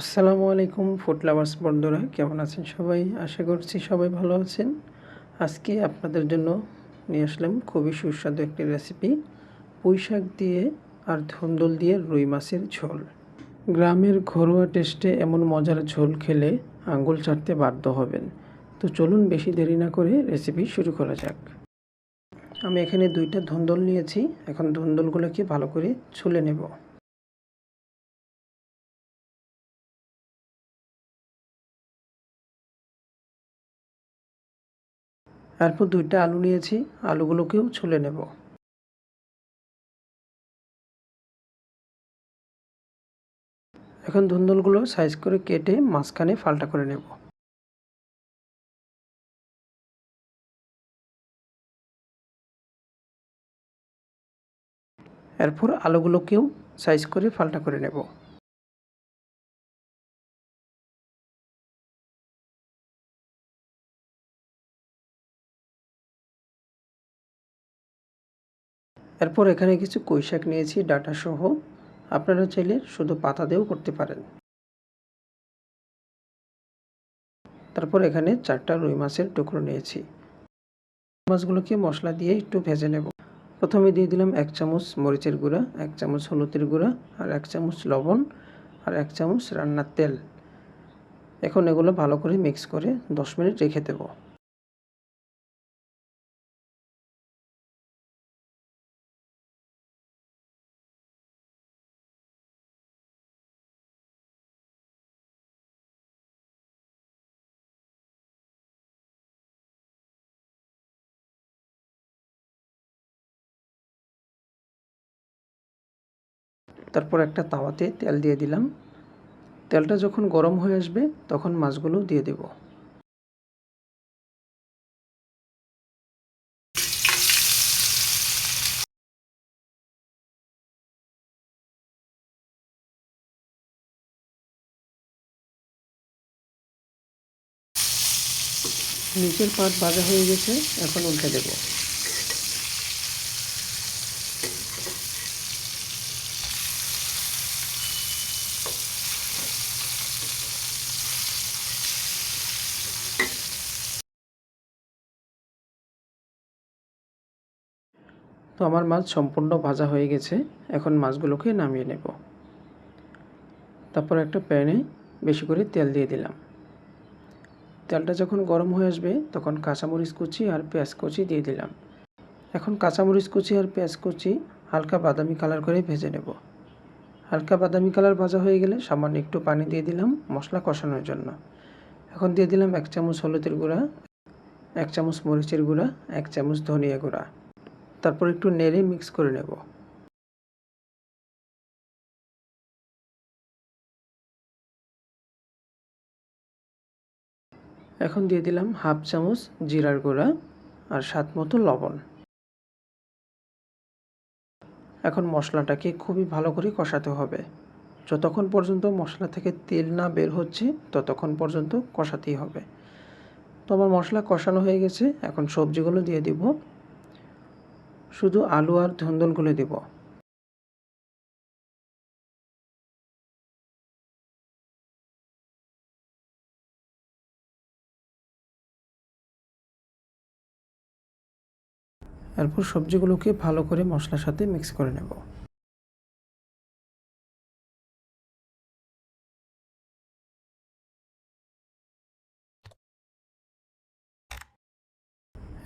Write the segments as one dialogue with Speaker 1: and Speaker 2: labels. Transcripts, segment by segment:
Speaker 1: আসসালামু আলাইকুম food lovers বন্ধুরা, কেমন আছেন সবাই? আশা করছি সবাই ভালো আছেন। আজকে আপনাদের জন্য নিয়ে আসলাম খুবই সুস্বাদু একটি রেসিপি, পুঁই শাক দিয়ে আর ধুন্দুল দিয়ে রুই মাছের ঝোল। গ্রামের ঘরোয়া টেস্টে এমন মজার ঝোল খেলে আঙ্গুল চাটতে বাধ্য হবেন। তো চলুন বেশি দেরি না করে রেসিপি শুরু করা যাক। আমি এখানে 2টা ধুন্দুল নিয়েছি। এখন ধুন্দুলগুলোকে ভালো করে ছুলে নেব। এরপর 2টা আলু নিয়েছি, আলুগুলোকেও ছুলে নেব। এখন ধুন্দুলগুলো সাইজ করে কেটে মাঝখানে ফালটা করে নেব। এরপর আলুগুলোকেও সাইজ করে ফালটা করে নেব। এরপর এখানে কিছু পুঁই শাক নিয়েছি ডাঁটা সহ। আপনারা চাইলে শুধু পাতা দিয়েও করতে পারেন। তারপর এখানে 4টা রুই মাছের টুকরো নিয়েছি। মাছগুলোকে মশলা দিয়ে একটু ভেজে নেব। প্রথমে দিয়ে দিলাম 1 চামচ মরিচের গুঁড়া, 1 চামচ হলুদের গুঁড়া, আর 1 চামচ লবণ, আর 1 চামচ রান্নার তেল। এখন এগুলো ভালো করে মিক্স করে 10 মিনিট রেখে দেব। তারপর একটা তাওয়াতে তেল দিয়ে দিলাম। তেলটা যখন গরম হয়ে আসবে তখন মাছগুলো দিয়ে দেব। নিচের পাট ভাজা হয়ে গেছে, এখন উল্টে দেব। তো আমার মাছ সম্পূর্ণ ভাজা হয়ে গেছে। এখন মাছগুলোকে নামিয়ে নেব। তারপর একটা প্যানে বেশি করে তেল দিয়ে দিলাম। তেলটা যখন গরম হয়ে আসবে তখন কাঁচামরিচ কুচি আর পেঁয়াজ কুচি দিয়ে দিলাম। এখন কাঁচামরিচ কুচি আর পেঁয়াজ কুচি হালকা বাদামি কালার করে ভেজে নেব। হালকা বাদামি কালার ভাজা হয়ে গেলে সামান্য একটু পানি দিয়ে দিলাম মশলা কষানোর জন্য। এখন দিয়ে দিলাম 1 চামচ হলুদের গুঁড়া, 1 চামচ মরিচের গুঁড়া, 1 চামচ ধনিয়া গুঁড়া। তারপর একটু নেড়ে মিক্স করে নেব। এখন দিয়ে দিলাম 1/2 চামচ জিরার গুঁড়া আর স্বাদ মতো লবণ। এখন মশলাটাকে খুবই ভালো করে কষাতে হবে। যতক্ষণ পর্যন্ত মশলা থেকে তেল না বের হচ্ছে ততক্ষণ পর্যন্ত কষাতেই হবে। তো আমার মশলা কষানো হয়ে গেছে, এখন সবজিগুলো দিয়ে দিব। শুধু আলু আর ধুন্দুলগুলো দিব। এরপর সবজিগুলোকে ভালো করে মশলার সাথে মিক্স করে নেব।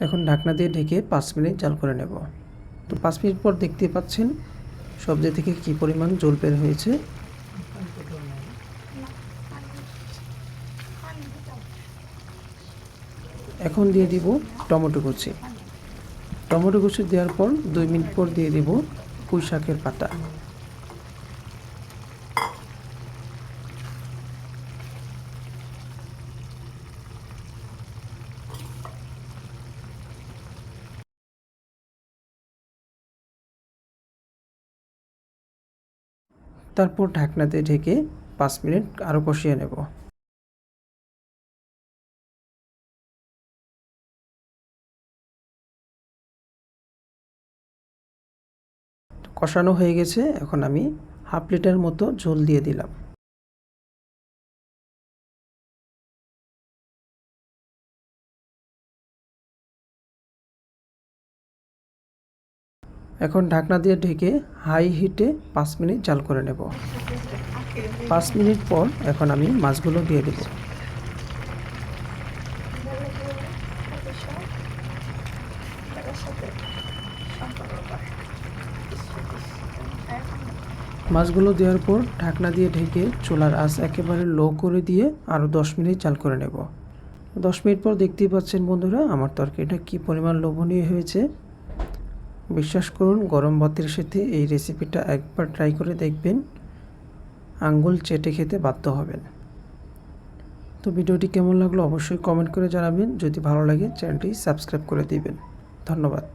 Speaker 1: এখন ঢাকনা দিয়ে ঢেকে 5 মিনিট জাল করে নেব। তো 5 মিনিট পর দেখতে পাচ্ছেন সবজি থেকে কী পরিমাণ জল বের হয়েছে। এখন দিয়ে দিব টমেটো কুচি। টমেটো কুচি দেওয়ার পর 2 মিনিট পর দিয়ে দিব পুঁই শাকের পাতা। তারপর ঢাকনাতে ঢেকে 5 মিনিট আরও কষিয়ে নেব। কষানো হয়ে গেছে, এখন আমি 1/2 লিটার মতো ঝোল দিয়ে দিলাম। এখন ঢাকনা দিয়ে ঢেকে হাই হিটে 5 মিনিট জাল করে নেব। 5 মিনিট পর এখন আমি মাছগুলো দিয়ে দেব। মাছগুলো দেওয়ার পর ঢাকনা দিয়ে ঢেকে চুলার আঁচ একেবারে লো করে দিয়ে আরও 10 মিনিট জাল করে নেব। 10 মিনিট পর দেখতেই পাচ্ছেন বন্ধুরা আমার তরকারিটা কী পরিমাণ লোভনীয় হয়েছে। বিশ্বাস করুন, গরম ভাতের সাথে এই রেসিপিটা একবার ট্রাই করে দেখবেন, আঙ্গুল চেটে খেতে বাধ্য হবেন। তো ভিডিওটি কেমন লাগলো অবশ্যই কমেন্ট করে জানাবেন। যদি ভালো লাগে চ্যানেলটি সাবস্ক্রাইব করে দিবেন। ধন্যবাদ।